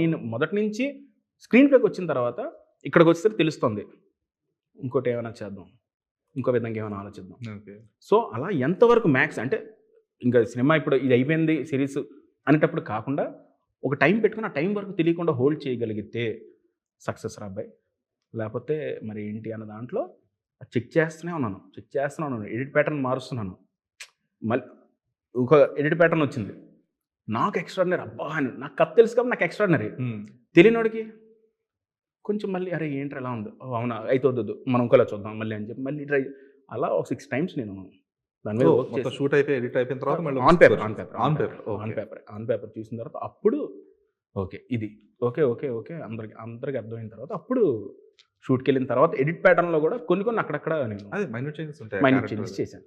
నేను మొదటి నుంచి స్క్రీన్ ప్లేకి వచ్చిన తర్వాత ఇక్కడికి వచ్చేసరికి తెలుస్తుంది ఇంకోటి ఏమైనా చేద్దాం, ఇంకో విధంగా ఏమైనా ఆలోచిద్దాం. ఓకే. సో అలా ఎంతవరకు మ్యాక్స్ అంటే ఇంకా సినిమా ఇప్పుడు ఇది అయిపోయింది సిరీస్ అనేటప్పుడు కాకుండా ఒక టైం పెట్టుకుని ఆ టైం వరకు తెలియకుండా హోల్డ్ చేయగలిగితే సక్సెస్ రా అబ్బాయి. లేకపోతే మరి ఏంటి అన్న దాంట్లో చెక్ చేస్తూనే ఉన్నాను. ఎడిట్ ప్యాటర్న్ మారుస్తున్నాను. మళ్ళీ ఒక ఎడిట్ ప్యాటర్న్ వచ్చింది, నాకు ఎక్స్ట్రాడినరీ అబ్బా అని. నాకు కథ తెలుసు కాబట్టి నాకు ఎక్స్ట్రాడినరీ. తెలియనోడికి కొంచెం మళ్ళీ అరే ఏంటి ఎలా ఉంది, ఓ అవునా అయితే వద్దు మనం ఇంకోలా చూద్దాం మళ్ళీ అని చెప్పి మళ్ళీ ట్రై. అలా ఒక 6 times నేను దాని మీద వర్క్ చేసి షూట్ అయిపోయి ఎడిట్ అయిపోయిన తర్వాత మళ్ళీ ఆన్ పేపర్ చూసిన తర్వాత అప్పుడు ఓకే ఇది ఓకే అందరికి అర్థమైన తర్వాత అప్పుడు షూట్కి వెళ్ళిన తర్వాత ఎడిట్ ప్యాటర్న్లో కూడా కొన్ని అక్కడక్కడ నేను అదే మైన్యూట్ చేంజెస్ ఉంటాయి. మైన్యూట్ చేంజెస్ చేశాను.